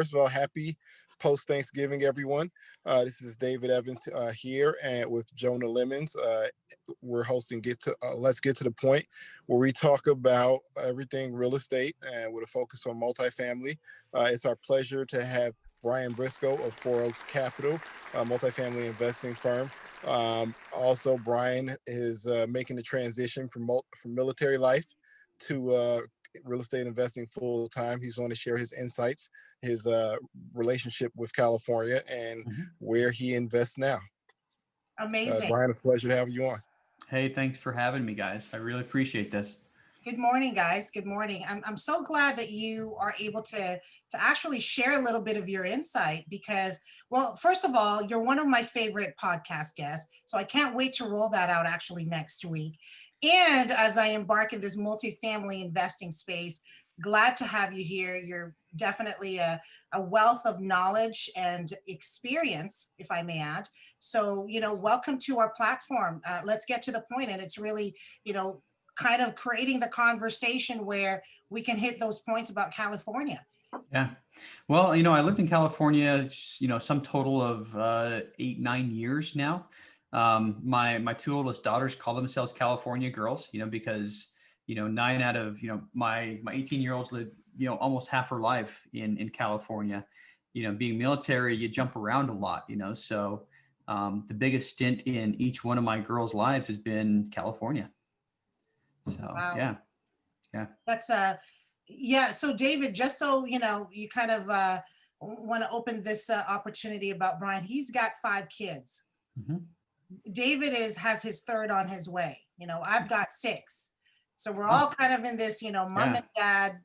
first of all, happy post-Thanksgiving, everyone. This is David Evans here, and with Jona Lemons. We're hosting Let's Get to the Point, where we talk about everything real estate and with a focus on multifamily. It's our pleasure to have Brian Briscoe of Four Oaks Capital, a multifamily investing firm. Also, Brian is making the transition from military life to real estate investing full time. He's going to share his insights, his relationship with California, and where he invests now. Amazing. Brian, it's a pleasure to have you on. Hey, thanks for having me, guys. I really appreciate this. Good morning, guys. Good morning. I'm so glad that you are able to actually share a little bit of your insight because, well, first of all, you're one of my favorite podcast guests. So I can't wait to roll that out actually next week. And as I embark in this multifamily investing space, glad to have you here. You're definitely a wealth of knowledge and experience, if I may add. So, welcome to our platform. Let's get to the point. And it's really, kind of creating the conversation where we can hit those points about California. Yeah. Well, I lived in California, some total of 8-9 years now. My two oldest daughters call themselves California girls, because, 9 out of, my 18-year-olds lived, almost half her life in California. Being military, you jump around a lot, so the biggest stint in each one of my girls' lives has been California. So, wow. Yeah. That's so David, just so, you kind of want to open this opportunity about Brian, he's got 5 kids. Mm-hmm. David has his third on his way. I've got 6. So we're all kind of in this, mom and dad,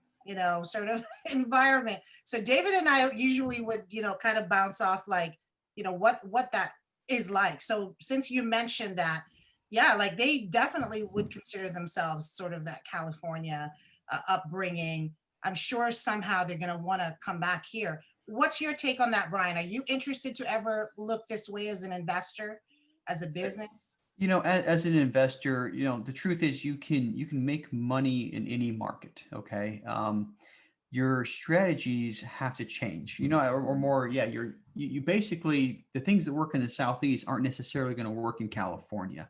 sort of environment. So David and I usually would, kind of bounce off like, what that is like. So since you mentioned that, yeah, like they definitely would consider themselves sort of that California upbringing. I'm sure somehow they're going to want to come back here. What's your take on that, Brian? Are you interested to ever look this way as an investor, as a business? As an investor, the truth is you can make money in any market. Okay. Your strategies have to change, or more. Yeah. You basically, the things that work in the Southeast aren't necessarily going to work in California.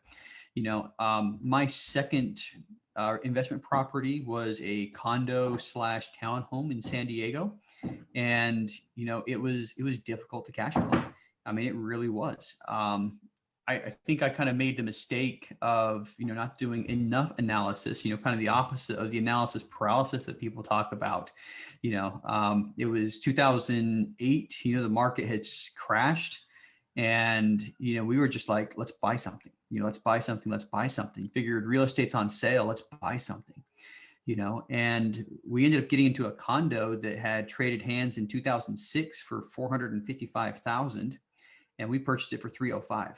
My second investment property was a condo / townhome in San Diego. And, it was difficult to cash flow. I mean, it really was. I think I kind of made the mistake of, not doing enough analysis, kind of the opposite of the analysis paralysis that people talk about. It was 2008, the market had crashed and, we were just like, let's buy something, let's buy something. Figured real estate's on sale. Let's buy something, and we ended up getting into a condo that had traded hands in 2006 for $455,000 and we purchased it for $305.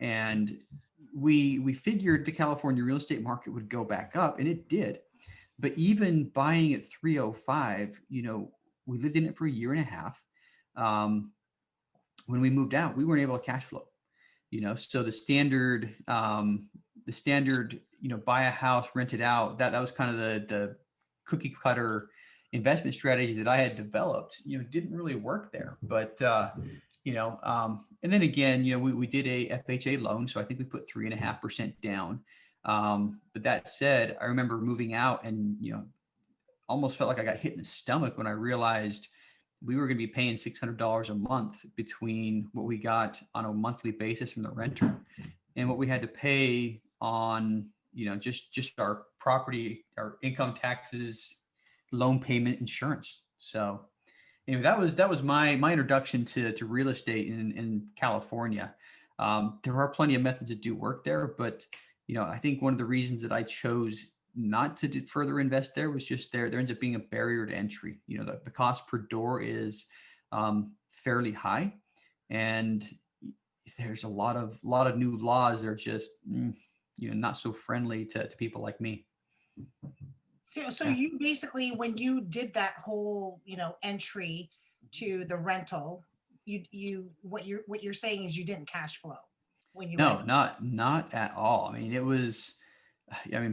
And we figured the California real estate market would go back up, and it did. But even buying at 305, we lived in it for a year and a half. When we moved out, we weren't able to cash flow. So the standard, buy a house, rent it out. That was kind of the cookie cutter investment strategy that I had developed. Didn't really work there, but. And then again, we did a FHA loan. So I think we put 3.5% down. But that said, I remember moving out and, almost felt like I got hit in the stomach when I realized we were going to be paying $600 a month between what we got on a monthly basis from the renter and what we had to pay on, just our property, our income taxes, loan payment, insurance. So anyway, that was my introduction to real estate in California. There are plenty of methods that do work there, but I think one of the reasons that I chose not to further invest there was just there ends up being a barrier to entry. The cost per door is fairly high, and there's a lot of new laws that are just not so friendly to people like me. So you basically, when you did that whole, entry to the rental, what you're saying is you didn't cash flow when you No, not at all. I mean, it was,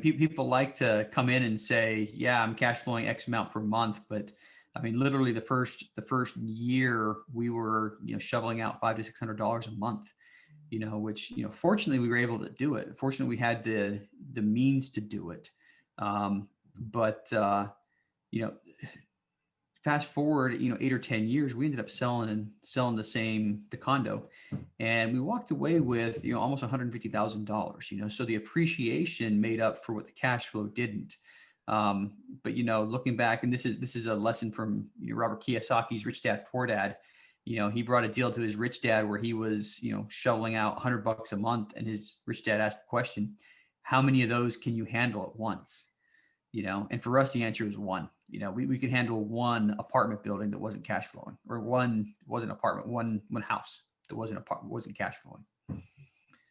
people like to come in and say, yeah, I'm cash flowing X amount per month, but I mean, literally the first year we were, shoveling out $500 to $600 a month, which, fortunately we were able to do it. Fortunately, we had the means to do it. But you know, fast forward, 8 or 10 years, we ended up selling the condo, and we walked away with, almost $150,000, so the appreciation made up for what the cash flow didn't. But, looking back, and this is a lesson from Robert Kiyosaki's Rich Dad, Poor Dad. He brought a deal to his rich dad where he was, shoveling out $100 a month, and his rich dad asked the question, how many of those can you handle at once? And for us, the answer is one. We could handle one apartment building that wasn't cash flowing, or one house that wasn't cash flowing.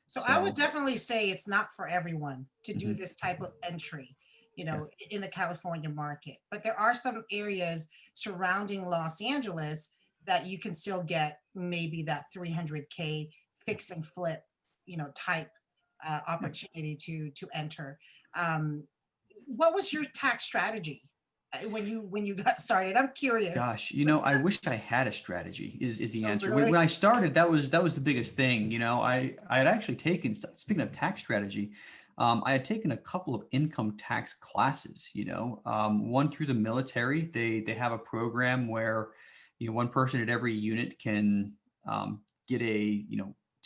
So I would definitely say it's not for everyone to do this type of entry, in the California market. But there are some areas surrounding Los Angeles that you can still get maybe that 300K fix and flip, type opportunity to enter. What was your tax strategy when you got started? I'm curious. Gosh, I wish I had a strategy is the answer. Really? When I started, that was the biggest thing. I had actually taken, speaking of tax strategy, I had taken a couple of income tax classes, one through the military. They have a program where, one person at every unit can get a,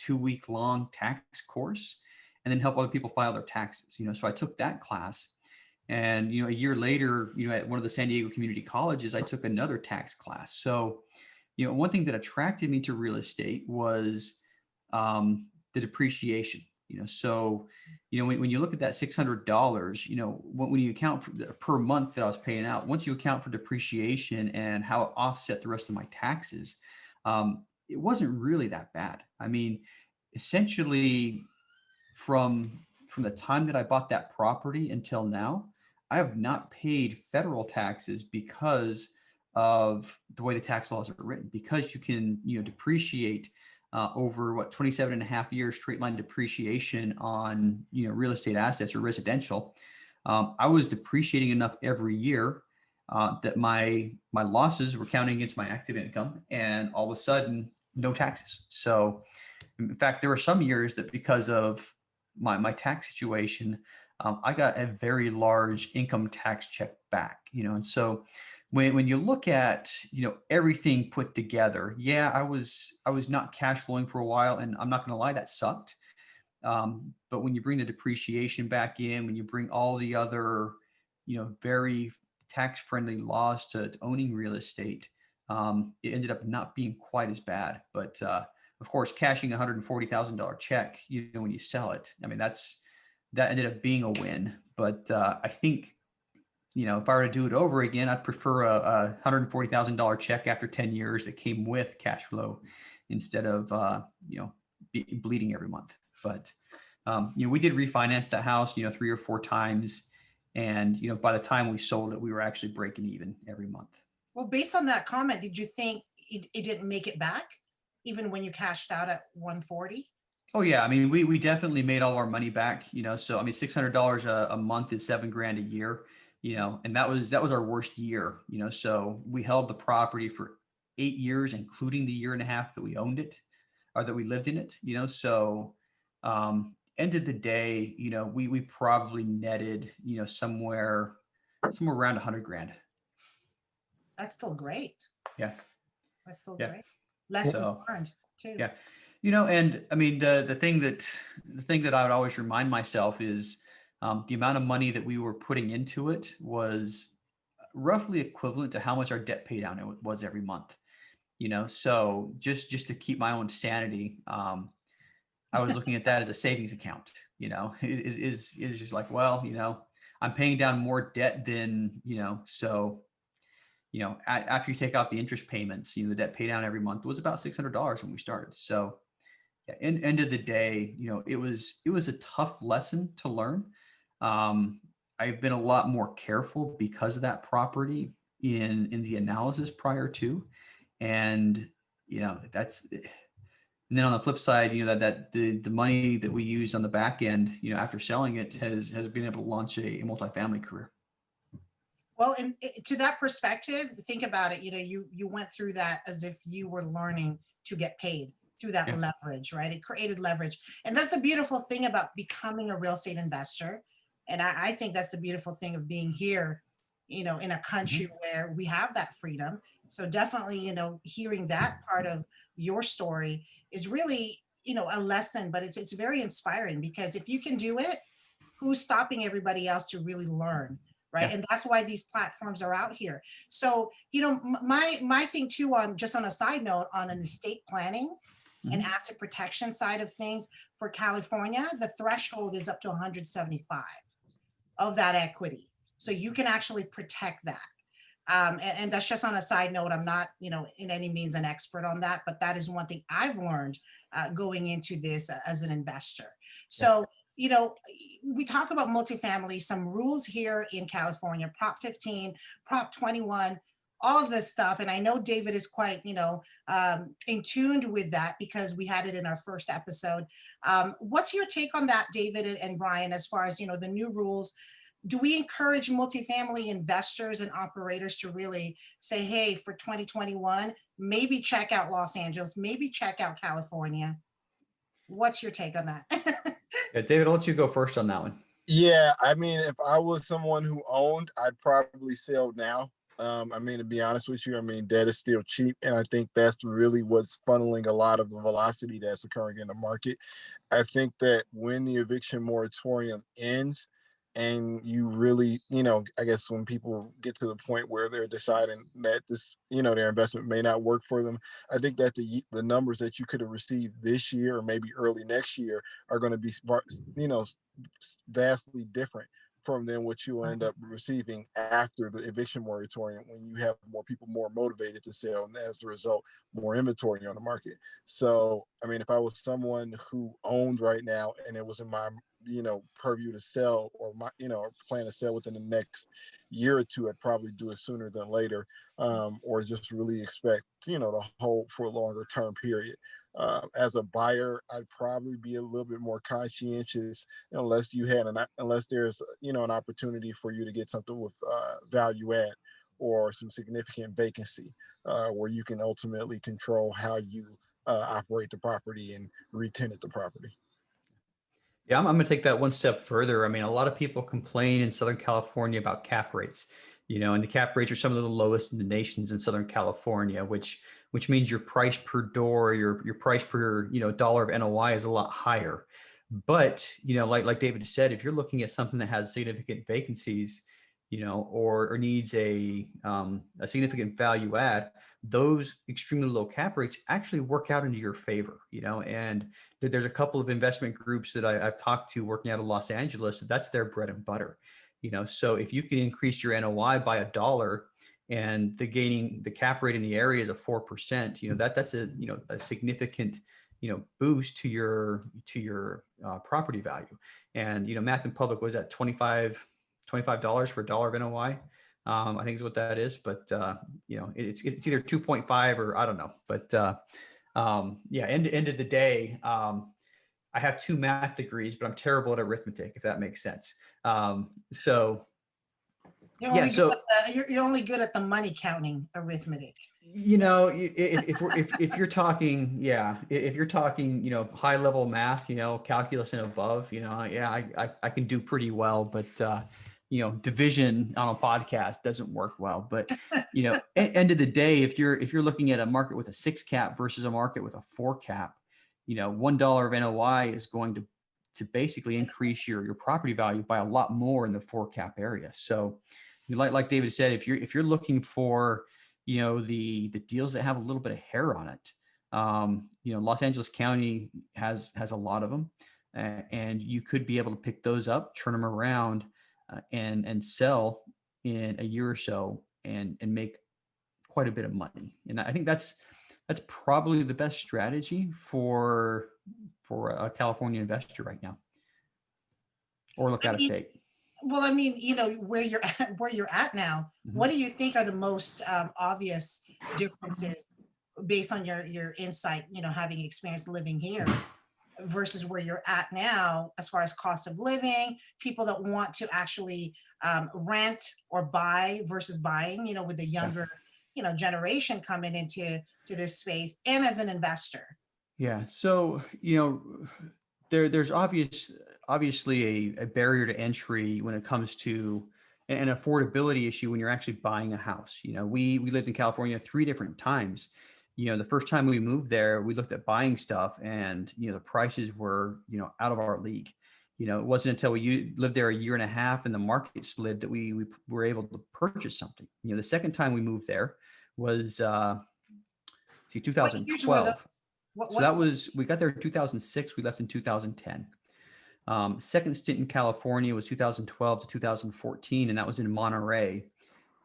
2-week long tax course and then help other people file their taxes. So I took that class. And, a year later, at one of the San Diego community colleges, I took another tax class. So, one thing that attracted me to real estate was the depreciation. So, when you look at that $600, when you account for per month that I was paying out, once you account for depreciation and how it offset the rest of my taxes, it wasn't really that bad. I mean, essentially from the time that I bought that property until now, I have not paid federal taxes because of the way the tax laws are written, because you can, depreciate over 27 and a half years straight line depreciation on, real estate assets or residential. I was depreciating enough every year that my losses were counting against my active income, and all of a sudden, no taxes. So in fact, there were some years that because of my tax situation, I got a very large income tax check back, and so when you look at, everything put together, yeah, I was not cash flowing for a while, and I'm not going to lie, that sucked. But when you bring the depreciation back in, when you bring all the other, very tax friendly laws to owning real estate, it ended up not being quite as bad. But of course, cashing $140,000 check, when you sell it, I mean, that ended up being a win. But I think, if I were to do it over again, I'd prefer a $140,000 check after 10 years that came with cash flow instead of, bleeding every month. But, we did refinance that house, 3 or 4 times. And, by the time we sold it, we were actually breaking even every month. Well, based on that comment, did you think it didn't make it back even when you cashed out at 140? Oh yeah. I mean, we definitely made all our money back, so, I mean, $600 a month is $7,000 a year, and that was our worst year, so we held the property for 8 years, including the year and a half that we owned it or that we lived in it, so, end of the day, we probably netted, somewhere around $100,000. That's still great. Yeah. That's still Yeah. great. Less is earned too. Yeah. And I mean, the thing that I would always remind myself is the amount of money that we were putting into it was roughly equivalent to how much our debt pay down it was every month, so just to keep my own sanity, I was looking at that as a savings account, is just like, well, I'm paying down more debt than, so, after you take out the interest payments, the debt pay down every month was about $600 when we started. So yeah, end of the day, it was a tough lesson to learn. I've been a lot more careful because of that property in the analysis prior to, and, and then on the flip side, that the money that we used on the back end, after selling it has been able to launch a multifamily career. Well, and to that perspective, think about it. You went through that as if you were learning to get paid through that Yeah. leverage, right? It created leverage, and that's the beautiful thing about becoming a real estate investor. And I think that's the beautiful thing of being here, in a country Mhm. where we have that freedom. So definitely, hearing that part of your story is really, a lesson, but it's very inspiring because if you can do it, who's stopping everybody else to really learn, right? Yeah. And that's why these platforms are out here. So my thing too, on just on a side note, on an estate planning and Mhm. asset protection side of things, for California, the threshold is up to 175 of that equity, so you can actually protect that. And that's just on a side note. I'm not, in any means an expert on that, but that is one thing I've learned going into this as an investor. Yeah. So, you know, we talk about multifamily, some rules here in California, Prop 15, Prop 21, all of this stuff. And I know David is quite, in tuned with that because we had it in our first episode. What's your take on that, David and Brian, as far as, the new rules? Do we encourage multifamily investors and operators to really say, hey, for 2021, maybe check out Los Angeles, maybe check out California? What's your take on that? Yeah, David, I'll let you go first on that one. Yeah, I mean, if I was someone who owned, I'd probably sell now. I mean, to be honest with you, I mean, debt is still cheap, and I think that's really what's funneling a lot of the velocity that's occurring in the market. I think that when the eviction moratorium ends, and you really, I guess when people get to the point where they're deciding that this, their investment may not work for them, I think that the numbers that you could have received this year or maybe early next year are going to be, vastly different from then what you end up receiving after the eviction moratorium, when you have more people more motivated to sell, and as a result, more inventory on the market. So, I mean, if I was someone who owned right now and it was in my, purview to sell, or my, or plan to sell within the next year or two, I'd probably do it sooner than later, or just really expect, to hold for a longer term period. As a buyer, I'd probably be a little bit more conscientious, unless there's, an opportunity for you to get something with value add or some significant vacancy, where you can ultimately control how you operate the property and re-tenant the property. Yeah, I'm going to take that one step further. I mean, a lot of people complain in Southern California about cap rates, and the cap rates are some of the lowest in the nations in Southern California, which means your price per door, your price per, dollar of NOI is a lot higher. But, like David said, if you're looking at something that has significant vacancies, or needs a significant value add, those extremely low cap rates actually work out into your favor, and there's a couple of investment groups that I've talked to working out of Los Angeles. That's their bread and butter, so if you can increase your NOI by $1 and the cap rate in the area is a 4%, that's a significant, boost to your property value. And, Math in Public was at $25 for $1 of NOI. I think is what that is, but it's either 2.5 or I don't know, but yeah, end of the day, I have 2 math degrees, but I'm terrible at arithmetic, if that makes sense. So You're yeah, only good so at you're only good at the money counting arithmetic. if you're talking, if you're talking, high level math, calculus and above, yeah, I can do pretty well, but division on a podcast doesn't work well. But end of the day, if you're looking at a market with a 6 cap versus a market with a 4 cap, $1 of NOI is going to basically increase your property value by a lot more in the 4 cap area. So, like David said, if you're looking for the deals that have a little bit of hair on it, Los Angeles County has a lot of them, and you could be able to pick those up, turn them around, and sell in a year or so, and make quite a bit of money. And I think that's probably the best strategy for a California investor right now, or look out of state. Well, I mean, where you're at now, what do you think are the most obvious differences based on your insight, having experience living here? versus where you're at now as far as cost of living, people that want to actually rent or buy versus buying, with the Yeah. younger, generation coming into this space, and as an investor. Yeah. So, there's obviously a barrier to entry when it comes to an affordability issue when you're actually buying a house. We lived in California 3 different times. The first time we moved there, we looked at buying stuff, and the prices were out of our league. It wasn't until we lived there a year and a half and the market slid that we were able to purchase something. The second time we moved there was What years were those? 2012. So What that was, we got there in 2006. We left in 2010. Second stint in California was 2012 to 2014, and that was in Monterey.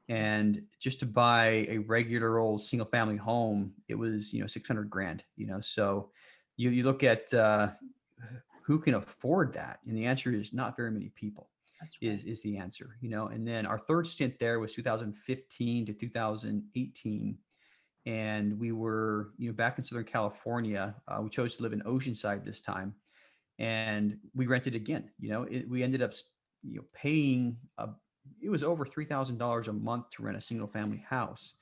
And just to buy a regular old single family home, it was 600 grand. So you look at who can afford that, and the answer is not very many people. That's right. Is the answer. And then our third stint there was 2015 to 2018. And we were, back in Southern California. We chose to live in Oceanside this time, and we rented again. We ended up, paying. It was over $3,000 a month to rent a single family house.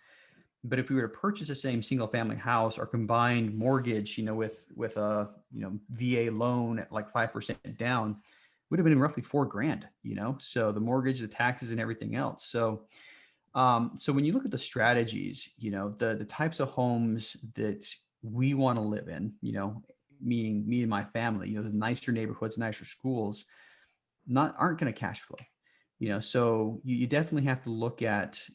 But if we were to purchase the same single family house, our combined mortgage, with a VA loan at like 5% down, would have been roughly $4,000. So the mortgage, the taxes, and everything else. So when you look at the strategies, the types of homes that we want to live in, meaning me and my family, the nicer neighborhoods, nicer schools, aren't going to cash flow. So you definitely have to look at,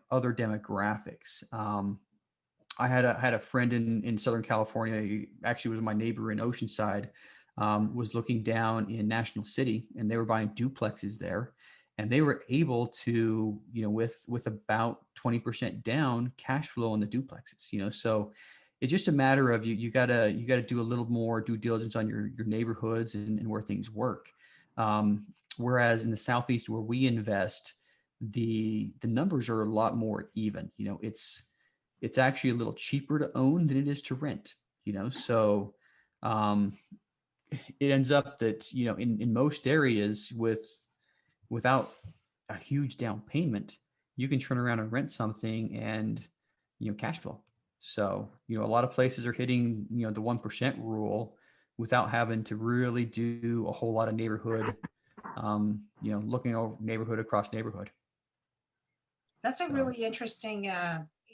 other demographics. I had a friend in Southern California. He actually was my neighbor in Oceanside, was looking down in National City, and they were buying duplexes there. And they were able to, with about 20% down, cash flow on the duplexes. So it's just a matter of you gotta do a little more due diligence on your neighborhoods and where things work. Whereas in the Southeast, where we invest, the numbers are a lot more even. It's actually a little cheaper to own than it is to rent. So it ends up that in most areas without a huge down payment, you can turn around and rent something and, cash flow. So, a lot of places are hitting, the 1% rule without having to really do a whole lot of neighborhood, looking over neighborhood across neighborhood. That's a So, really interesting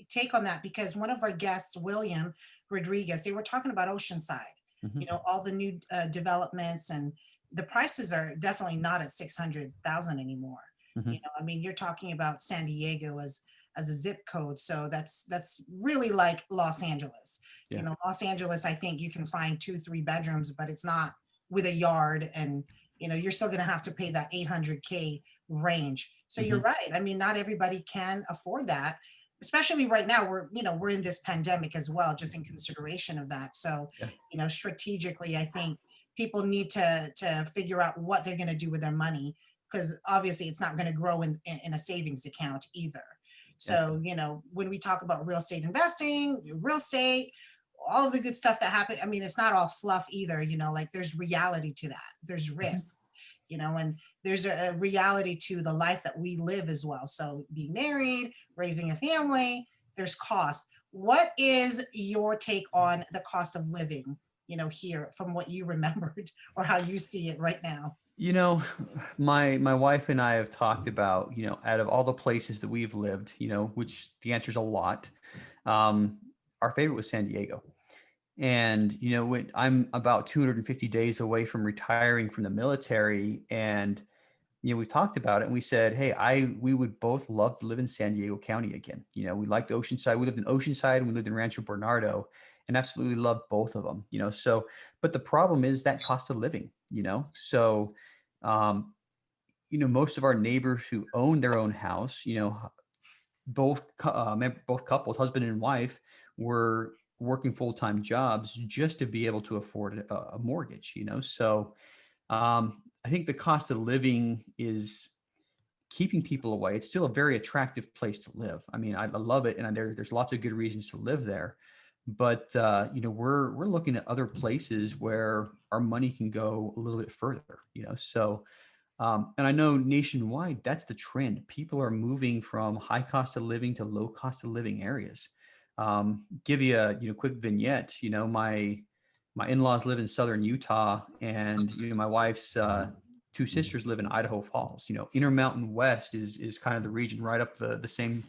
take on that, because one of our guests, William Rodriguez, they were talking about Oceanside, mhm, all the new developments, and the prices are definitely not at 600,000 anymore. mhm, I mean, you're talking about San Diego as a zip code. So that's really like Los Angeles. yeah. Los Angeles, I think you can find 2, 3 bedrooms, but it's not with a yard, and you're still going to have to pay that 800K range. So you're Mhm, right. I mean, not everybody can afford that, especially right now. We're in this pandemic as well, just in consideration of that. So, yeah. strategically, I think people need to figure out what they're going to do with their money, because obviously it's not going to grow in a savings account either. Yeah. So, when we talk about real estate investing, real estate, all of the good stuff that happened, I mean, it's not all fluff either, like there's reality to that. There's Mhm. risk, and there's a reality to the life that we live as well. So being married, raising a family, there's cost. What is your take on the cost of living, here, from what you remembered or how you see it right now? You know, my wife and I have talked about, out of all the places that we've lived, which the answer is a lot. Um, our favorite was San Diego. And, when I'm about 250 days away from retiring from the military, and, we talked about it and we said, hey, we would both love to live in San Diego County again. We liked Oceanside. We lived in Oceanside and we lived in Rancho Bernardo, and absolutely loved both of them, so, but the problem is that cost of living, so, um, most of our neighbors who own their own house, both couples, husband and wife, were working full-time jobs just to be able to afford a mortgage, so, I think the cost of living is keeping people away. It's still a very attractive place to live. I mean, I love it, and there's lots of good reasons to live there. But we're looking at other places where our money can go a little bit further. So and I know nationwide that's the trend. People are moving from high cost of living to low cost of living areas. Give you a quick vignette. My in-laws live in southern Utah, and my wife's two sisters live in Idaho Falls. Intermountain West is kind of the region right up the same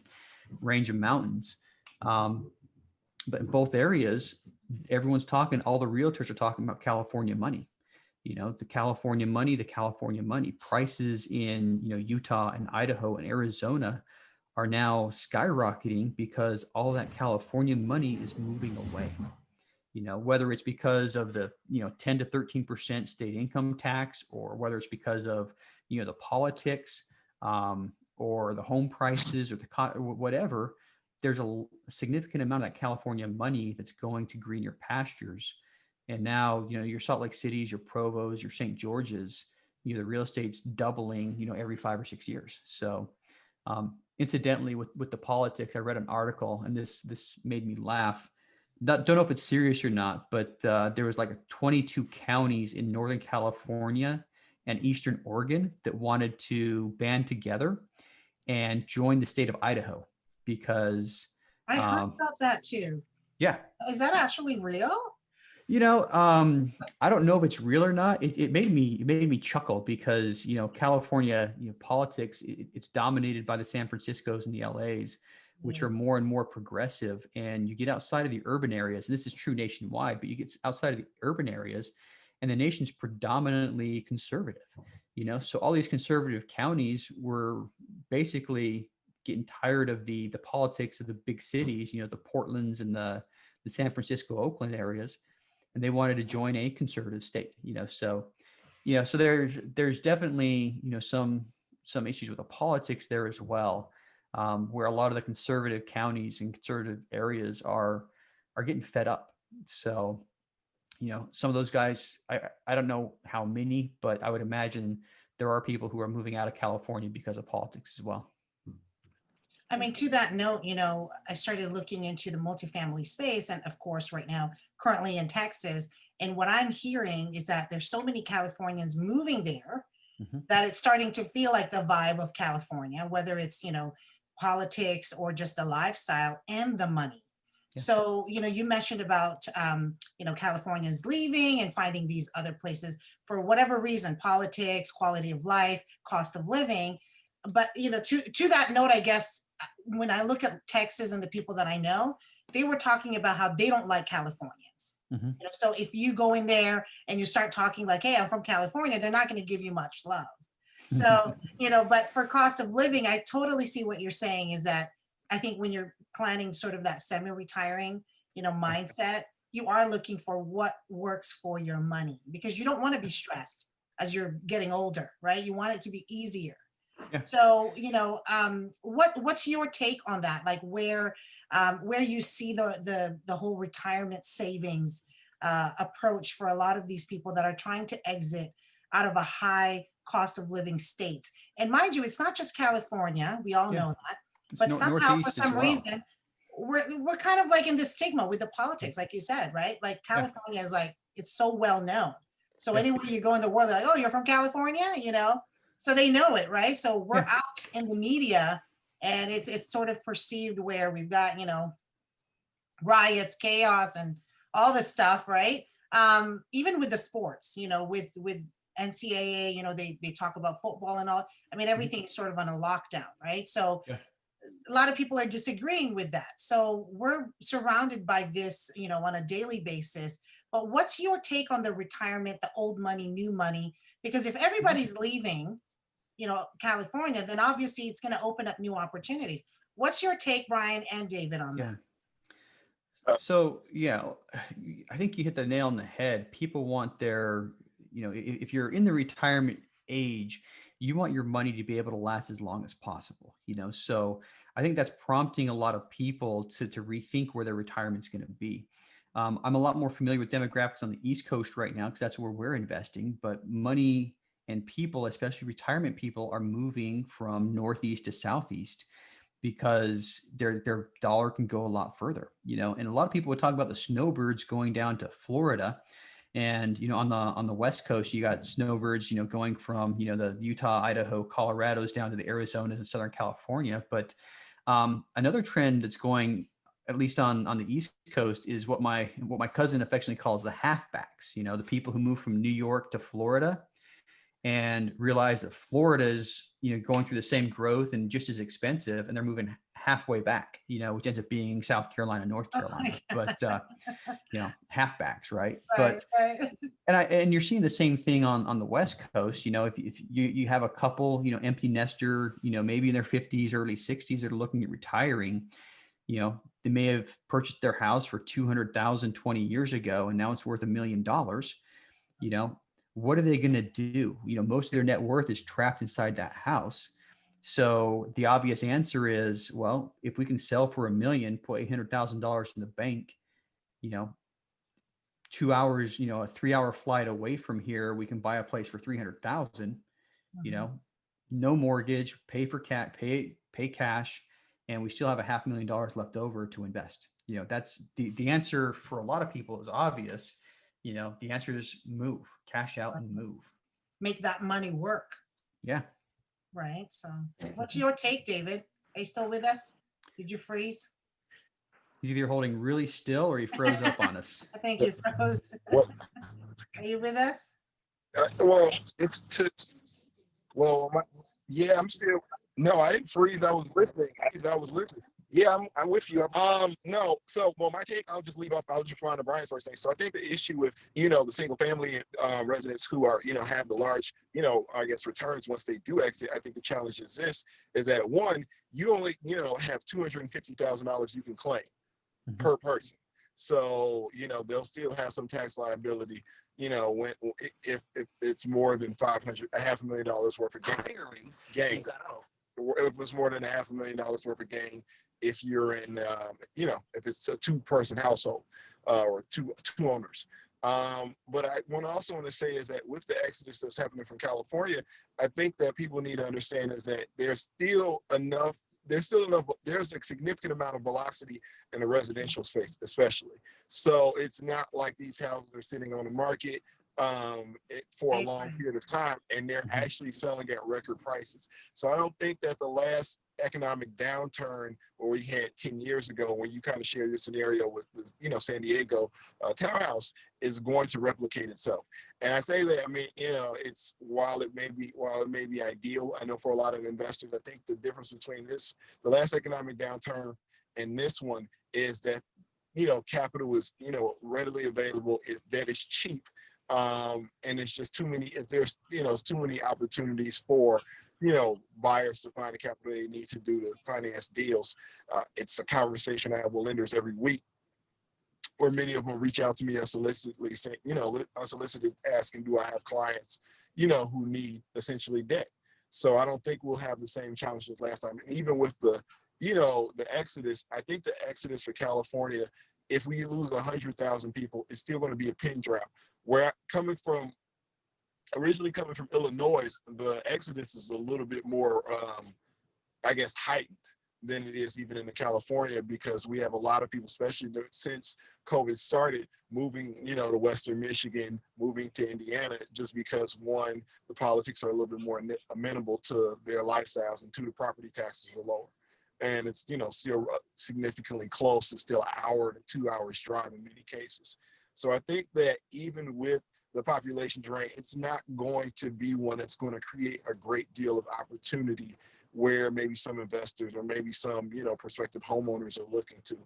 range of mountains. But in both areas, everyone's talking, all the realtors are talking about California money. The California money. Prices in, Utah and Idaho and Arizona are now skyrocketing because all that California money is moving away. Whether it's because of the, 10 to 13% state income tax, or whether it's because of, the politics, or the home prices, or whatever, there's a significant amount of that California money that's going to greener pastures. And now, your Salt Lake Cities, your Provos, your St. George's, the real estate's doubling, every 5 or 6 years. So, incidentally, with the politics, I read an article, and this made me laugh. Don't know if it's serious or not, but there was like 22 counties in Northern California and Eastern Oregon that wanted to band together and join the state of Idaho because I heard about that too. Yeah. Is that actually real? I don't know if it's real or not. It made me chuckle because, California, politics, it's dominated by the San Franciscos and the LAs, which are more and more progressive. And you get outside of the urban areas, and this is true nationwide, but you get outside of the urban areas and the nation's predominantly conservative, so all these conservative counties were basically getting tired of the politics of the big cities, the Portlands and the San Francisco, Oakland areas. And they wanted to join a conservative state, so there's definitely, some issues with the politics there as well, where a lot of the conservative counties and conservative areas are getting fed up. So, some of those guys, I don't know how many, but I would imagine there are people who are moving out of California because of politics as well. I mean, to that note, I started looking into the multifamily space, and of course, right now, currently in Texas. And what I'm hearing is that there's so many Californians moving there that it's starting to feel like the vibe of California, whether it's, politics or just the lifestyle and the money. Yeah. So, you mentioned about, Californians leaving and finding these other places for whatever reason, politics, quality of life, cost of living. But, to that note, I guess, when I look at Texas and the people that I know, they were talking about how they don't like Californians. So if you go in there and you start talking like, hey, I'm from California, they're not going to give you much love. So, but for cost of living, I totally see what you're saying is that I think when you're planning sort of that semi-retiring, mindset, you are looking for what works for your money, because you don't want to be stressed as you're getting older, right? You want it to be easier. Yeah. So, what's your take on that? Like where you see the whole retirement savings approach for a lot of these people that are trying to exit out of a high cost of living state. And mind you, it's not just California. We all know that. But somehow, for some reason, we're kind of like in this stigma with the politics, like you said, right? Like California is like, it's so well known. So anywhere you go in the world, they're like, oh, you're from California, So they know it, right? So we're out in the media, and it's sort of perceived where we've got, riots, chaos, and all this stuff, right? Even with the sports, with NCAA, they talk about football and all. I mean, everything is sort of on a lockdown, right? So a lot of people are disagreeing with that. So we're surrounded by this, on a daily basis. But what's your take on the retirement, the old money, new money? Because if everybody's leaving, California, then obviously it's going to open up new opportunities. What's your take, Brian and David, on that? So, I think you hit the nail on the head. People want their, if you're in the retirement age, you want your money to be able to last as long as possible, So I think that's prompting a lot of people to rethink where their retirement's going to be. I'm a lot more familiar with demographics on the East Coast right now because that's where we're investing, but money and people, especially retirement people, are moving from Northeast to Southeast. because their dollar can go a lot further, and a lot of people would talk about the snowbirds going down to Florida. And, on the West Coast, you got snowbirds, going from, the Utah, Idaho, Colorado's down to the Arizonas and Southern California. But another trend that's going, at least on the East Coast, is what my cousin affectionately calls the halfbacks, the people who move from New York to Florida and realize that Florida's, going through the same growth and just as expensive, and they're moving halfway back, which ends up being South Carolina, North Carolina, but, halfbacks, right? Right, But, right. and you're seeing the same thing on the West Coast, if you have a couple, empty nester, maybe in their 50s, early 60s, that are looking at retiring, they may have purchased their house for 200,000 20 years ago, and now it's worth $1 million. What are they going to do? Most of their net worth is trapped inside that house. So the obvious answer is, well, if we can sell for $1 million, put $800,000 in the bank, 2 hours, a 3-hour flight away from here, we can buy a place for 300,000, no mortgage, pay cash, and we still have $500,000 left over to invest. That's the answer for a lot of people is obvious. The answer is move, cash out and move. Make that money work. Yeah. Right. So what's your take, David? Are you still with us? Did you freeze? He's either holding really still or he froze up on us. I think you froze. Well, Are you with us? Yeah, I'm still. No, I didn't freeze. I was listening. Yeah, I'm with you. No. So, well, my take, I'll just leave off. I'll just respond to Brian's first thing. So I think the issue with, the single family residents who are, have the large, I guess returns once they do exit, I think the challenge is that one, you only, have $250,000 you can claim per person. So, they'll still have some tax liability, when if it's more than $500,000 worth of gain. If it's more than $500,000 worth of gain, if you're in, if it's a 2-person household or two owners. But I also want to say is that with the exodus that's happening from California, I think that people need to understand is that there's a significant amount of velocity in the residential space, especially. So it's not like these houses are sitting on the market for a long period of time, and they're actually selling at record prices. So I don't think that the last economic downturn where we had 10 years ago, when you kind of share your scenario with San Diego townhouse, is going to replicate itself. And I say that, I mean, it's while it may be ideal, I know for a lot of investors, I think the difference between the last economic downturn and this one is that capital is readily available, that it's cheap. And it's just too many, there's too many opportunities for buyers to find the capital they need to do to finance deals. It's a conversation I have with lenders every week, where many of them reach out to me unsolicitedly, saying, unsolicited, asking, do I have clients, who need essentially debt? So I don't think we'll have the same challenges last time. And even with the exodus, I think the exodus for California, if we lose 100,000 people, it's still going to be a pin drop. Where originally coming from Illinois, the exodus is a little bit more, I guess, heightened than it is even in California, because we have a lot of people, especially since COVID started, moving, to Western Michigan, moving to Indiana, just because, one, the politics are a little bit more amenable to their lifestyles, and two, the property taxes are lower. And it's, still significantly close. It's still an hour to 2 hours drive in many cases. So I think that even with the population drain, it's not going to be one that's going to create a great deal of opportunity where maybe some investors or maybe some, prospective homeowners are looking to,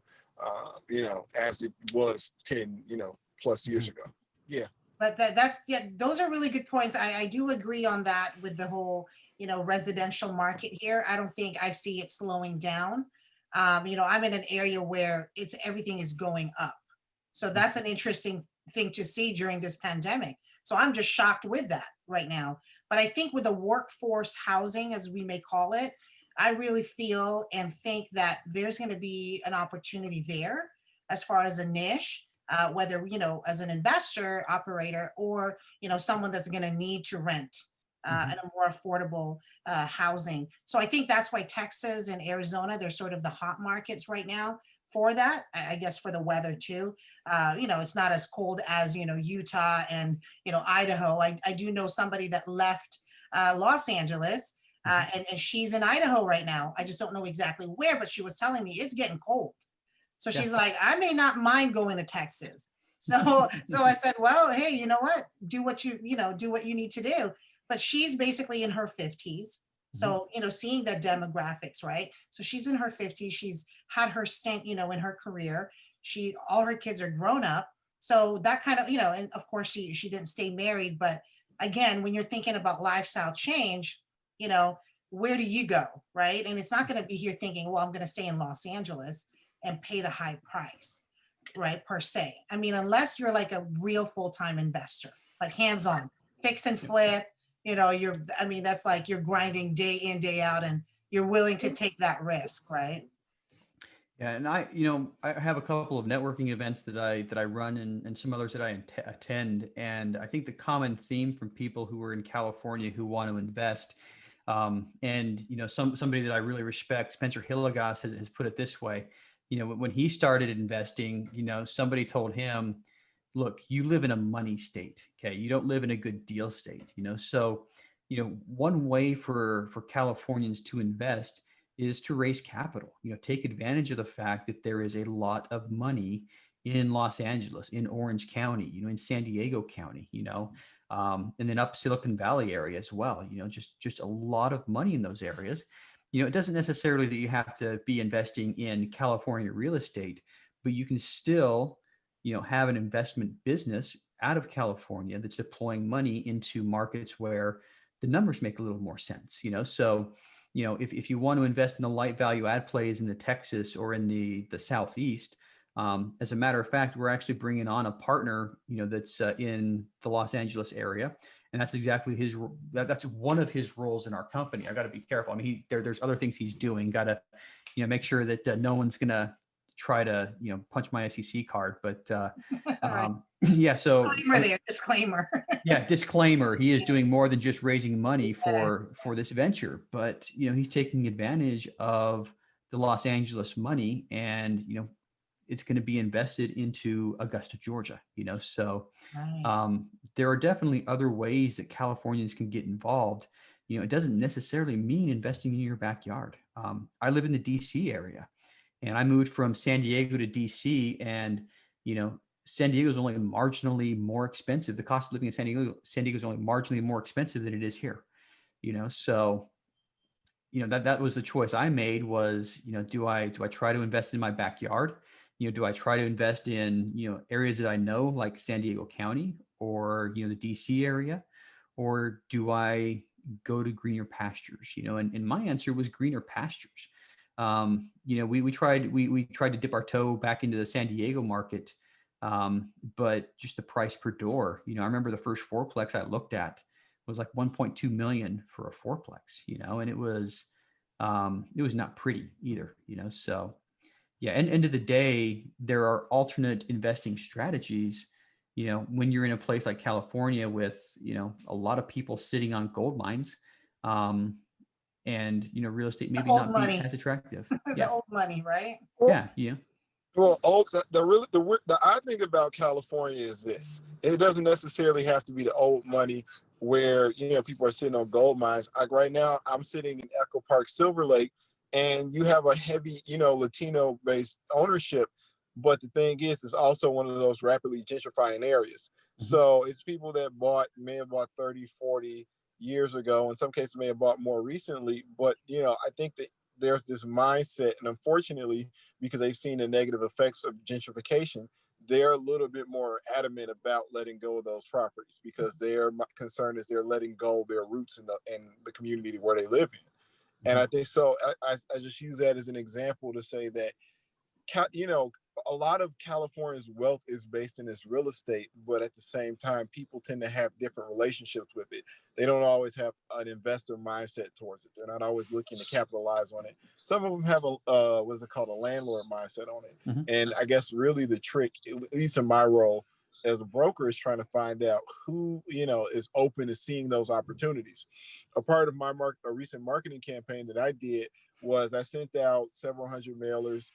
as it was 10, plus years ago. Yeah. But those are really good points. I do agree on that with the whole, residential market here. I don't think I see it slowing down. I'm in an area where everything is going up. So that's an interesting thing to see during this pandemic. So I'm just shocked with that right now. But I think with the workforce housing, as we may call it, I really feel and think that there's going to be an opportunity there as far as a niche, whether, as an investor operator or, someone that's going to need to rent and a more affordable housing. So I think that's why Texas and Arizona, they're sort of the hot markets right now for that. I guess for the weather too. It's not as cold as, Utah and, Idaho. I do know somebody that left Los Angeles and she's in Idaho right now. I just don't know exactly where, but she was telling me it's getting cold. So she's like, I may not mind going to Texas. So I said, well, hey, you know what? Do what do what you need to do. But she's basically in her 50s. So, seeing the demographics, right? So she's in her 50s. She's had her stint, in her career. All her kids are grown up. So that kind of, and of course she didn't stay married. But again, when you're thinking about lifestyle change, where do you go, right? And it's not going to be here thinking, well, I'm going to stay in Los Angeles and pay the high price, right, per se. I mean, unless you're like a real full-time investor, like hands-on, fix and flip, that's like you're grinding day in, day out, and you're willing to take that risk, right? Yeah, and I have a couple of networking events that I run and some others that I attend, and I think the common theme from people who are in California who want to invest, and somebody that I really respect, Spencer Hilligoss, has put it this way. When he started investing, somebody told him, look, you live in a money state. Okay. You don't live in a good deal state, so, one way for Californians to invest is to raise capital, take advantage of the fact that there is a lot of money in Los Angeles, in Orange County, in San Diego County, and then up Silicon Valley area as well, just a lot of money in those areas. It doesn't necessarily that you have to be investing in California real estate, but you can still, have an investment business out of California that's deploying money into markets where the numbers make a little more sense, so, if you want to invest in the light value add plays in the Texas or in the Southeast, as a matter of fact, we're actually bringing on a partner, that's in the Los Angeles area. And that's exactly that's one of his roles in our company. I got to be careful. I mean, there's other things he's doing. Got to, make sure that no one's going to try to, punch my SEC card. But Right. yeah, so Disclaimer. Yeah, disclaimer. He is doing more than just raising money for this venture, but he's taking advantage of the Los Angeles money, and it's going to be invested into Augusta, Georgia. So Right. there are definitely other ways that Californians can get involved. It doesn't necessarily mean investing in your backyard. I live in the DC area, and I moved from San Diego to DC, and San Diego is only marginally more expensive. The cost of living in San Diego is only marginally more expensive than it is here. So that was the choice I made was, do I try to invest in my backyard? Do I try to invest in, areas that I know, like San Diego County or, the DC area, or do I go to greener pastures? And my answer was greener pastures. We tried to dip our toe back into the San Diego market, but just the price per door, I remember the first fourplex I looked at was like 1.2 million for a fourplex, and it was not pretty either, so yeah. And end of the day, there are alternate investing strategies, when you're in a place like California with, a lot of people sitting on gold mines, and, real estate maybe not being as attractive. The old money, right? Yeah. Yeah. Well, the odd thing about California is this: it doesn't necessarily have to be the old money where people are sitting on gold mines. Like right now, I'm sitting in Echo Park, Silver Lake, and you have a heavy, Latino-based ownership. But the thing is, it's also one of those rapidly gentrifying areas. So it's people that may have bought 30, 40 years ago. In some cases, may have bought more recently. But I think that there's this mindset, and unfortunately, because they've seen the negative effects of gentrification, they're a little bit more adamant about letting go of those properties because their concern is they're letting go of their roots in the community where they live in. And I think so. I just use that as an example to say that, a lot of California's wealth is based in its real estate, but at the same time, people tend to have different relationships with it. They don't always have an investor mindset towards it. They're not always looking to capitalize on it. Some of them have a landlord mindset on it. And I guess really the trick, at least in my role, as a broker is trying to find out who, is open to seeing those opportunities. A part of a recent marketing campaign that I did was I sent out several hundred mailers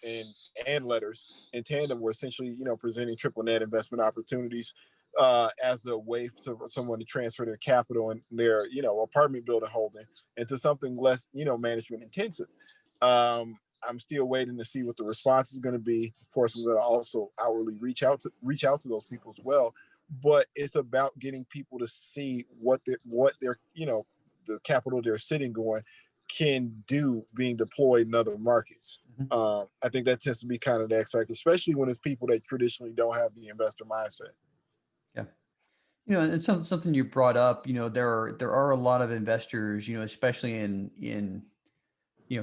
and letters in tandem, were essentially, presenting triple net investment opportunities as a way for someone to transfer their capital and their, apartment building holding into something less, management intensive. I'm still waiting to see what the response is going to be. Of course, I'm going to also outwardly reach out to those people as well. But it's about getting people to see what their the capital they're sitting on can do being deployed in other markets. I think that tends to be kind of the X factor, especially when it's people that traditionally don't have the investor mindset. Yeah. And something you brought up, there are a lot of investors, especially in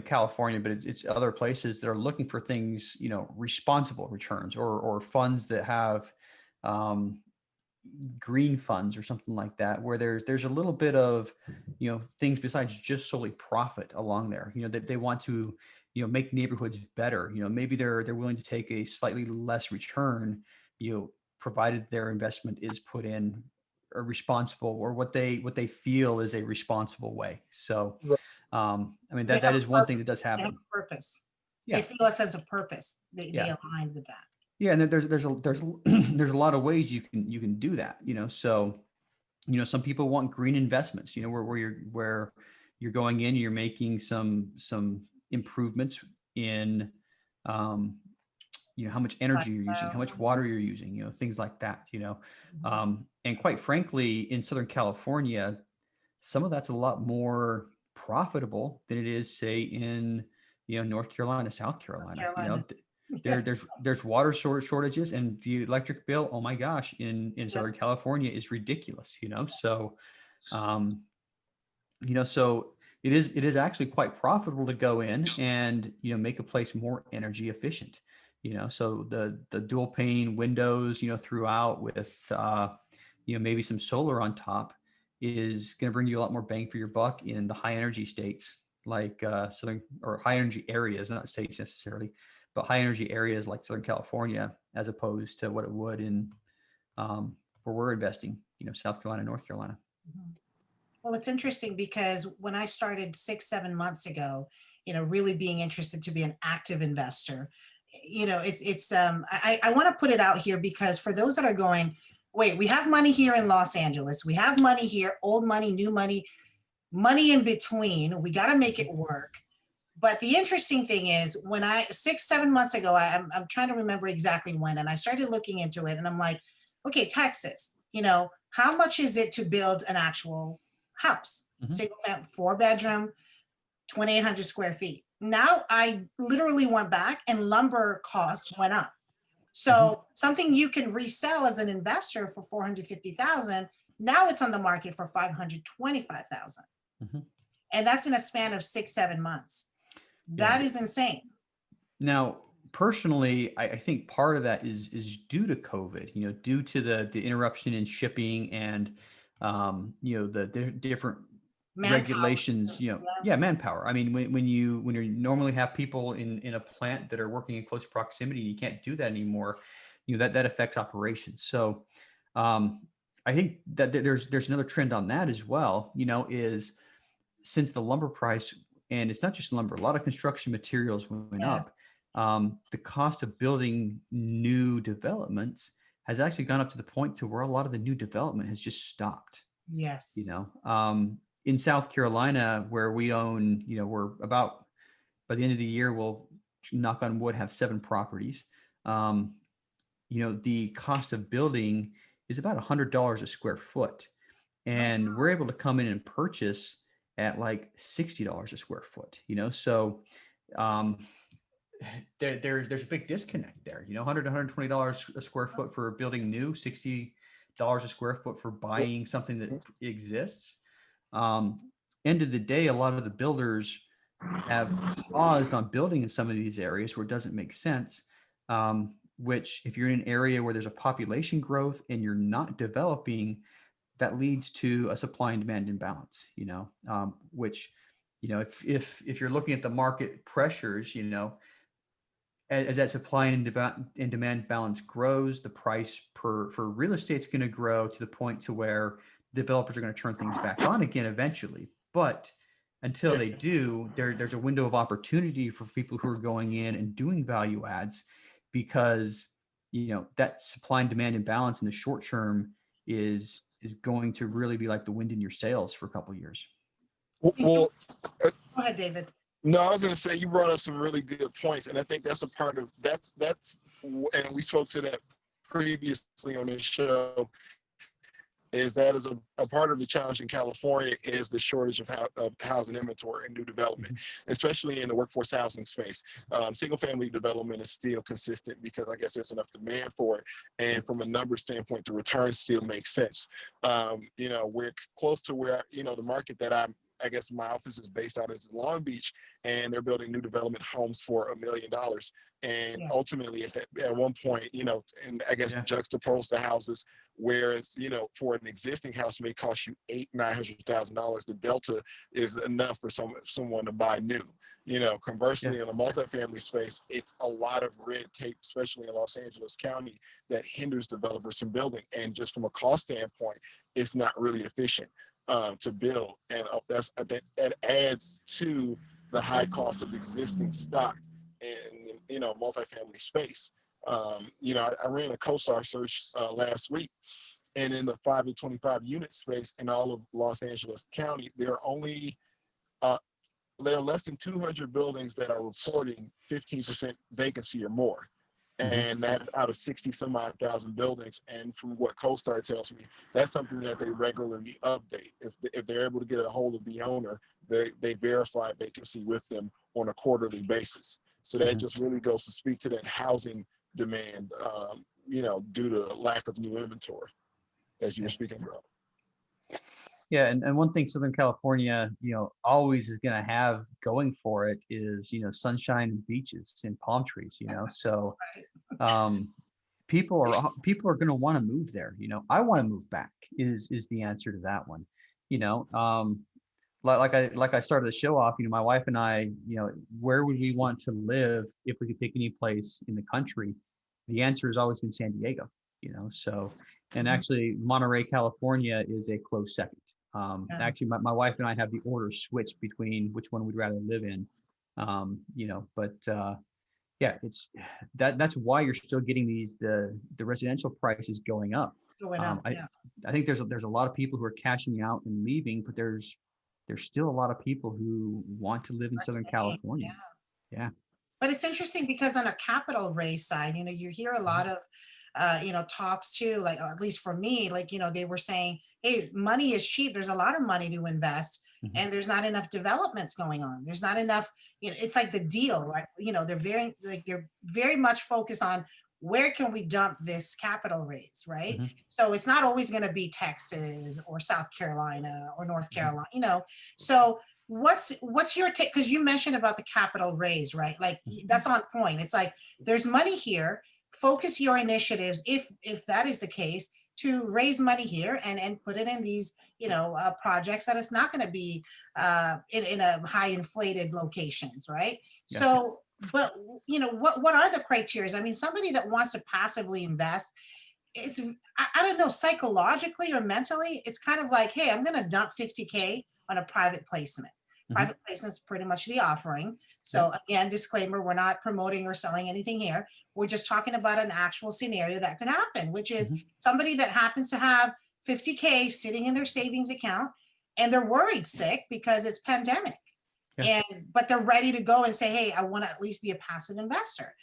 California, but it's other places that are looking for things, responsible returns or funds that have green funds or something like that, where there's a little bit of, things besides just solely profit along there, that they want to, make neighborhoods better. Maybe they're willing to take a slightly less return, provided their investment is put in a responsible, or what they feel is a responsible way. So, I mean, that is one thing that does happen. They have a purpose. Yeah. They feel a sense of purpose. They align with that. Yeah, and then there's a lot of ways you can do that. So, some people want green investments. Where you're going in, you're making some improvements in, how much energy you're using, how much water you're using, things like that. And quite frankly, in Southern California, some of that's a lot more profitable than it is, say, in North Carolina, South Carolina. There's water shortages, and the electric bill, oh my gosh, in Southern California is ridiculous. So so it is actually quite profitable to go in and make a place more energy efficient. So the dual pane windows throughout with maybe some solar on top is going to bring you a lot more bang for your buck in the high energy states, like southern, or high energy areas, not states necessarily, but high energy areas like Southern California, as opposed to what it would in where we're investing, South Carolina, North Carolina. Well, it's interesting because when I started 6-7 months ago, really being interested to be an active investor, I want to put it out here, because for those that are going, wait, we have money here in Los Angeles, we have money here, old money, new money, money in between, we got to make it work. But the interesting thing is, when 6-7 months ago, I'm trying to remember exactly when, and I started looking into it, and I'm like, okay, Texas, how much is it to build an actual house, single family, 4-bedroom, 2,800 square feet? Now I literally went back and lumber costs went up. So something you can resell as an investor for 450,000, now it's on the market for 525,000. And that's in a span of 6-7 months. That is insane. Now, personally, I think part of that is due to COVID, due to the interruption in shipping and, the different Manpower. Regulations, manpower. I mean, when you normally have people in a plant that are working in close proximity, you can't do that anymore. That affects operations. So, I think that there's another trend on that as well. Is since the lumber price, and it's not just lumber, a lot of construction materials went up. The cost of building new developments has actually gone up to the point to where a lot of the new development has just stopped. Yes. In South Carolina, where we own, we're about, by the end of the year, we'll, knock on wood, have 7 properties. The cost of building is about $100 a square foot. And we're able to come in and purchase at like $60 a square foot, so there's a big disconnect there, $100 to $120 a square foot for building new, $60 a square foot for buying something that exists. End of the day, a lot of the builders have paused on building in some of these areas where it doesn't make sense, which if you're in an area where there's a population growth and you're not developing, that leads to a supply and demand imbalance, which, if you're looking at the market pressures, as that supply and demand balance grows, the price for real estate's going to grow to the point to where developers are going to turn things back on again eventually. But until they do, there's a window of opportunity for people who are going in and doing value adds, because that supply and demand imbalance in the short term is going to really be like the wind in your sails for a couple of years. Well, Go ahead, David. no, I was going to say, you brought up some really good points, and I think that's a part of and we spoke to that previously on this show. Is that is a part of the challenge in California is the shortage of housing inventory and new development, especially in the workforce housing space. Single family development is still consistent because I guess there's enough demand for it. And from a number standpoint, the return still makes sense. We're close to where, the market that I guess my office is based out of is Long Beach, and they're building new development homes for $1 million. And ultimately, at one point, and I guess juxtapose the houses, whereas, for an existing house may cost you $800,000-$900,000, the delta is enough for someone to buy new. Conversely, in the multifamily space, it's a lot of red tape, especially in Los Angeles County, that hinders developers from building. And just from a cost standpoint, it's not really efficient to build. And I think that adds to the high cost of existing stock in, multifamily space. I ran a CoStar search last week, and in the 5 to 25 unit space in all of Los Angeles County, there are less than 200 buildings that are reporting 15% vacancy or more. And that's out of 60 some odd thousand buildings. And from what CoStar tells me, that's something that they regularly update. If they're able to get a hold of the owner, they verify vacancy with them on a quarterly basis. So that just really goes to speak to that housing demand, due to lack of new inventory, as you were speaking about. Yeah, and one thing Southern California, always is going to have going for it is, sunshine and beaches and palm trees, So people are going to want to move there. I want to move back is the answer to that one. Like I started the show off, my wife and I, where would we want to live if we could pick any place in the country? The answer has always been San Diego, So, and actually Monterey, California is a close second. Actually, my wife and I have the order switched between which one we'd rather live in. It's that's why you're still getting the residential prices going up. I think there's a lot of people who are cashing out and leaving, but there's still a lot of people who want to live in Southern California. Yeah. But it's interesting because on a capital raise side, you hear a lot of talks too, like, at least for me, like, they were saying, hey, money is cheap. There's a lot of money to invest, and there's not enough developments going on. There's not enough, it's like the deal, right? They're very much focused on where can we dump this capital raise, right? So it's not always going to be Texas or South Carolina or North Carolina, So what's your take? Because you mentioned about the capital raise, right? Like, that's on point. It's like, there's money here. Focus your initiatives, if that is the case, to raise money here and put it in these projects that it's not going to be in a high inflated locations, right? So, but what are the criteria? I mean, somebody that wants to passively invest, it's I don't know, psychologically or mentally, it's kind of like, hey, I'm going to dump 50K on a private placement. Private placement is pretty much the offering. So again, disclaimer, we're not promoting or selling anything here. We're just talking about an actual scenario that could happen, which is somebody that happens to have 50K sitting in their savings account, and they're worried sick because it's pandemic. But they're ready to go and say, hey, I want to at least be a passive investor.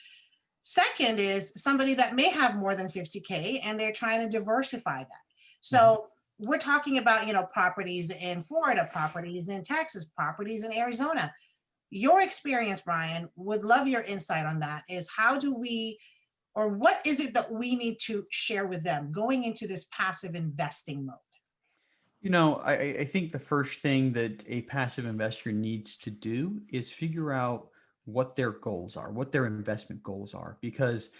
Second is somebody that may have more than 50K and they're trying to diversify that. So we're talking about, properties in Florida, properties in Texas, properties in Arizona. Your experience, Brian, would love your insight on that. Is how do we, or what is it that we need to share with them going into this passive investing mode? I think the first thing that a passive investor needs to do is figure out what their goals are, what their investment goals are, because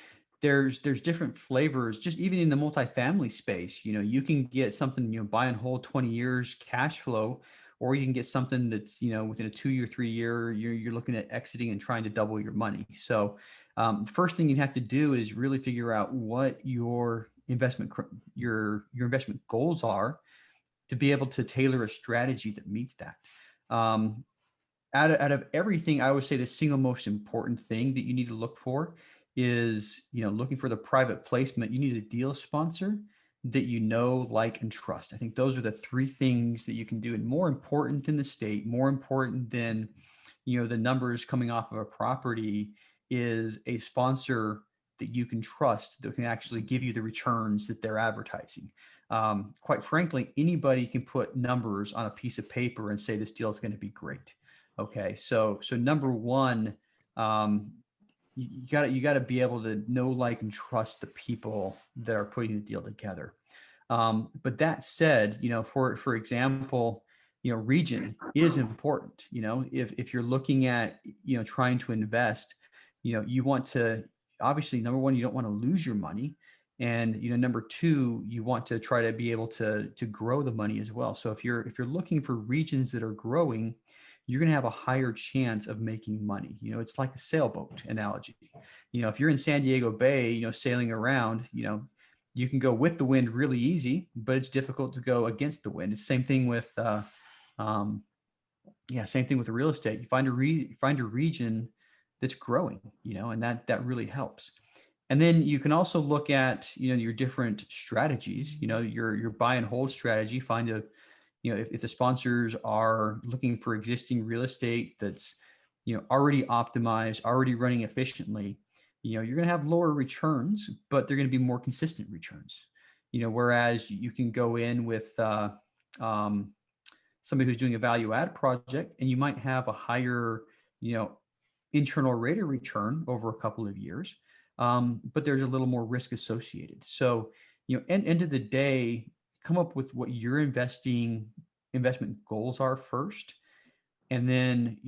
there's different flavors. Just even in the multifamily space, you can get something, buy and hold 20 years cash flow, or you can get something that's, within a 2 or 3 year, you're looking at exiting and trying to double your money. So the first thing you have to do is really figure out what your investment goals are to be able to tailor a strategy that meets that. Out of everything, I would say the single most important thing that you need to look for is, looking for the private placement. You need a deal sponsor that like, and trust. I think those are the three things that you can do, and more important than the state, more important than, the numbers coming off of a property, is a sponsor that you can trust that can actually give you the returns that they're advertising. Quite frankly, anybody can put numbers on a piece of paper and say this deal is going to be great. Okay, so number one, you got to be able to know, like, and trust the people that are putting the deal together. But that said, for example, region is important. If you're looking at, trying to invest, you want to, obviously, number one, you don't want to lose your money. And, number two, you want to try to be able to grow the money as well. So if you're looking for regions that are growing, you're going to have a higher chance of making money. It's like a sailboat analogy. If you're in San Diego Bay, sailing around, you can go with the wind really easy, but it's difficult to go against the wind. It's the same thing with, same thing with the real estate. You find a region that's growing, and that really helps. And then you can also look at, your different strategies, your buy and hold strategy. Find if the sponsors are looking for existing real estate that's, already optimized, already running efficiently, you're going to have lower returns, but they're going to be more consistent returns. Whereas you can go in with somebody who's doing a value add project, and you might have a higher, internal rate of return over a couple of years, but there's a little more risk associated. So, end of the day, come up with what your investment goals are first, and then,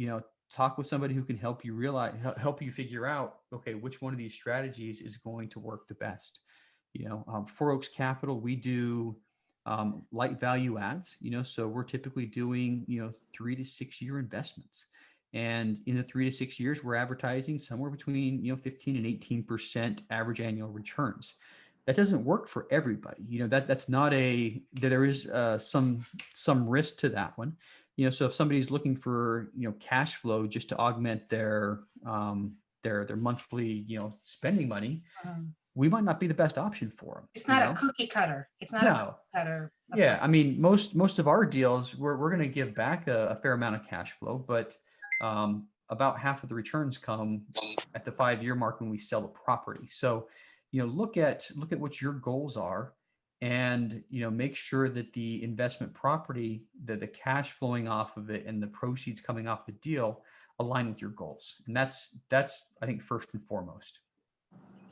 talk with somebody who can help you figure out, okay, which one of these strategies is going to work the best. For Oaks Capital, we do light value adds, so we're typically doing, 3 to 6 year investments. And in the 3 to 6 years, we're advertising somewhere between, 15 and 18% average annual returns. That doesn't work for everybody. That's not there is some risk to that one. So if somebody's looking for, cash flow just to augment their monthly, spending money, we might not be the best option for them. It's not a cookie cutter. It's not a cookie cutter. Yeah. I mean, most of our deals, we're going to give back a fair amount of cash flow, but about half of the returns come at the 5-year mark when we sell the property. So, look at what your goals are, and, make sure that the investment property, that the cash flowing off of it and the proceeds coming off the deal align with your goals. And that's, I think, first and foremost.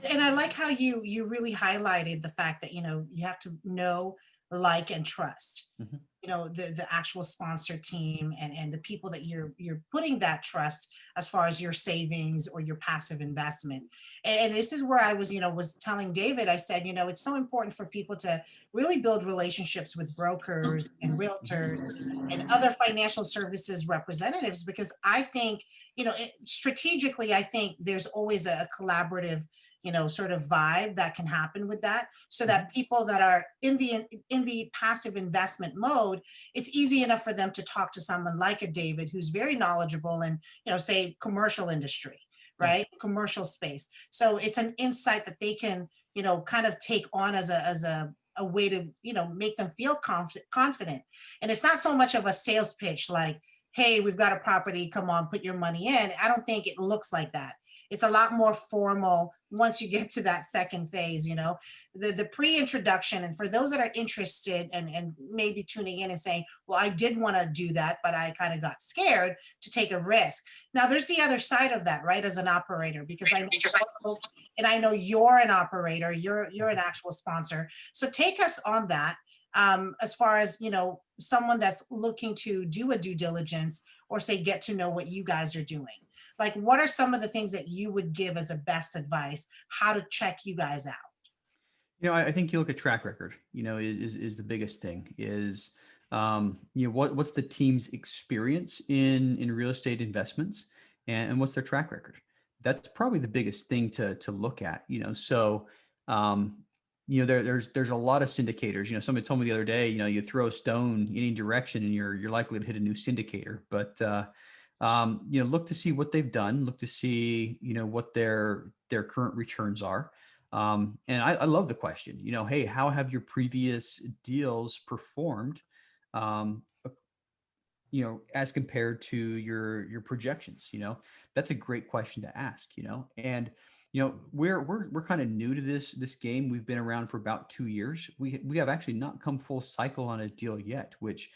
And I like how you really highlighted the fact that, you have to know, like, and trust, Mm-hmm. The actual sponsor team and the people that you're putting that trust as far as your savings or your passive investment. And this is where I was telling David, I said, it's so important for people to really build relationships with brokers and realtors and other financial services representatives, because I think, strategically, I think there's always a collaborative, sort of vibe that can happen with that, so that people that are in the passive investment mode, it's easy enough for them to talk to someone like a David, who's very knowledgeable in, say, commercial industry, right? Yeah. Commercial space. So it's an insight that they can, kind of take on as a way to, make them feel confident. And it's not so much of a sales pitch like, hey, we've got a property, come on, put your money in. I don't think it looks like that. It's a lot more formal once you get to that second phase, the pre-introduction. And for those that are interested and maybe tuning in and saying, well, I did want to do that, but I kind of got scared to take a risk. Now there's the other side of that, right? As an operator, because I know folks, and I know you're an operator, you're an actual sponsor. So take us on that. As far as, someone that's looking to do a due diligence or say, get to know what you guys are doing. Like, what are some of the things that you would give as a best advice, how to check you guys out? I think you look at track record, is the biggest thing is, What's the team's experience in real estate investments, and what's their track record? That's probably the biggest thing to look at. So there's a lot of syndicators. Somebody told me the other day, you throw a stone any direction and you're likely to hit a new syndicator. But look to see what they've done. Look to see what their current returns are. And I love the question. Hey, how have your previous deals performed? As compared to your projections. That's a great question to ask. And we're kind of new to this game. We've been around for about 2 years. We have actually not come full cycle on a deal yet, which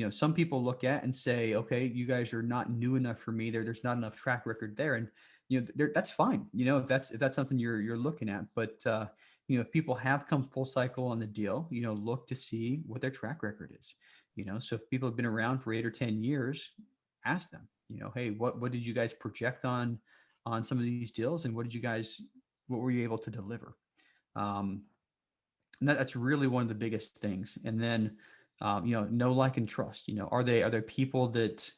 some people look at and say, okay, you guys are not new enough for me. There's not enough track record there, and that's fine. If that's something you're looking at. But if people have come full cycle on the deal, look to see what their track record is. So if people have been around for 8 or 10 years, ask them, hey, what did you guys project on some of these deals, and what were you able to deliver? And that's really one of the biggest things. And then, know, like, and trust. Are there people that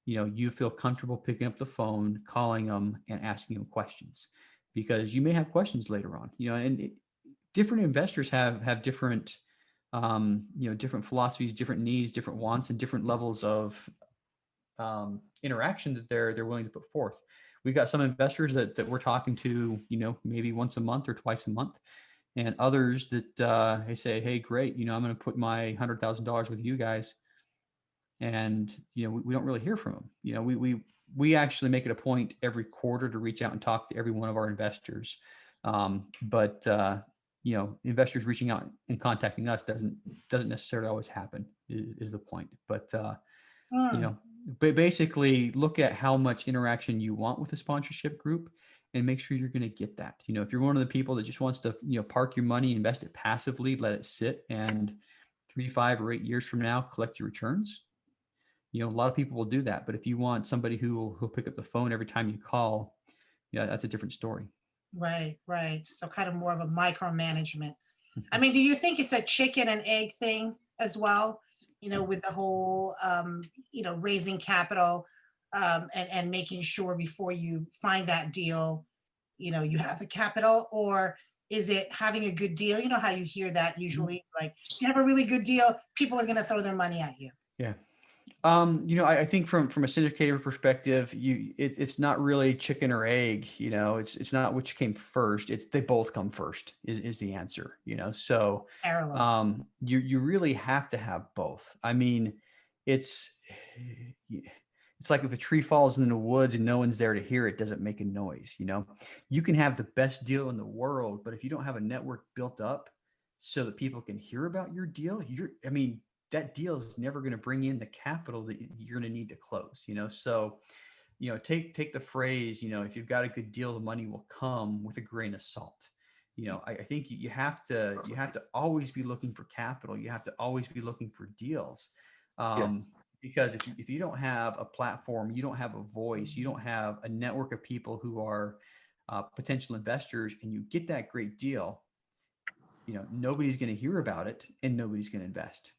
you feel comfortable picking up the phone, calling them, and asking them questions? Because you may have questions later on. And different investors have different different philosophies, different needs, different wants, and different levels of interaction that they're willing to put forth. We've got some investors that we're talking to, maybe once a month or twice a month, and others that they say, hey, great, I'm going to put my $100,000 with you guys, and we don't really hear from them. We actually make it a point every quarter to reach out and talk to every one of our investors, but investors reaching out and contacting us doesn't necessarily always happen is the point. But, but basically look at how much interaction you want with a sponsorship group and make sure you're going to get that. If you're one of the people that just wants to, park your money, invest it passively, let it sit, and 3, 5, or 8 years from now, collect your returns. A lot of people will do that. But if you want somebody who'll pick up the phone every time you call, that's a different story. Right. So kind of more of a micromanagement. I mean, do you think it's a chicken and egg thing as well? With the whole, raising capital and making sure before you find that deal, you have the capital, or is it having a good deal? You know how you hear that usually, like, if you have a really good deal, people are going to throw their money at you. Yeah. I think from a syndicator perspective, it's not really chicken or egg. It's not which came first. It's they both come first is the answer. So you really have to have both. I mean, it's like if a tree falls in the woods and no one's there to hear it, doesn't make a noise. You can have the best deal in the world, but if you don't have a network built up so that people can hear about your deal, that deal is never going to bring in the capital that you're going to need to close. So take the phrase, if you've got a good deal, the money will come, with a grain of salt. I think you have to always be looking for capital. You have to always be looking for deals. Because if you don't have a platform, you don't have a voice, you don't have a network of people who are potential investors, and you get that great deal, nobody's going to hear about it and nobody's going to invest.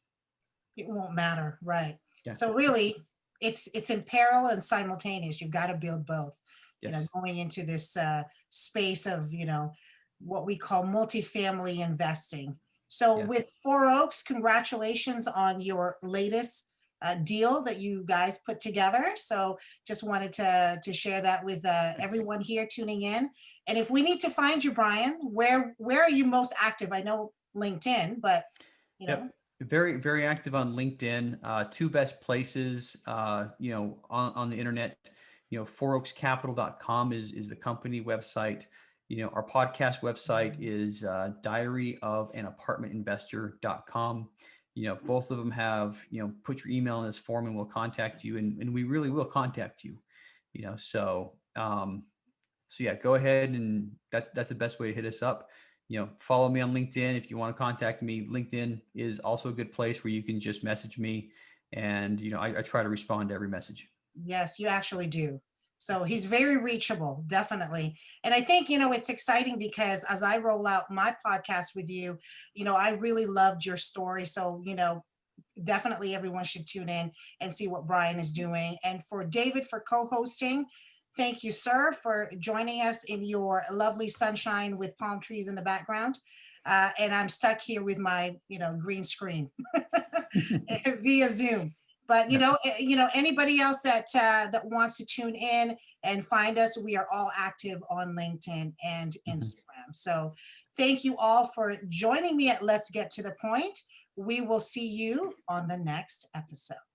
It won't matter. Right. Yeah. So really it's in parallel and simultaneous. You've got to build both, Yes. Going into this space of, what we call multifamily investing. So with Four Oaks, congratulations on your latest deal that you guys put together. So just wanted to share that with everyone here tuning in. And if we need to find you, Brian, where are you most active? I know LinkedIn, but Yep. Very, very active on LinkedIn. Two best places, on the internet. FourOaksCapital.com is the company website. Our podcast website is diaryofanapartmentinvestor.com. Both of them have, put your email in this form and we'll contact you, and we really will contact you. So yeah, go ahead, and that's the best way to hit us up. Follow me on LinkedIn. If you want to contact me, LinkedIn is also a good place where you can just message me. And, I try to respond to every message. Yes, you actually do. So he's very reachable, definitely. And I think, it's exciting because as I roll out my podcast with you, I really loved your story. So, definitely everyone should tune in and see what Brian is doing. And for David for co-hosting, thank you, sir, for joining us in your lovely sunshine with palm trees in the background. And I'm stuck here with my, green screen via Zoom. But anybody else that wants to tune in and find us, we are all active on LinkedIn and Instagram. So thank you all for joining me at Let's Get to the Point. We will see you on the next episode.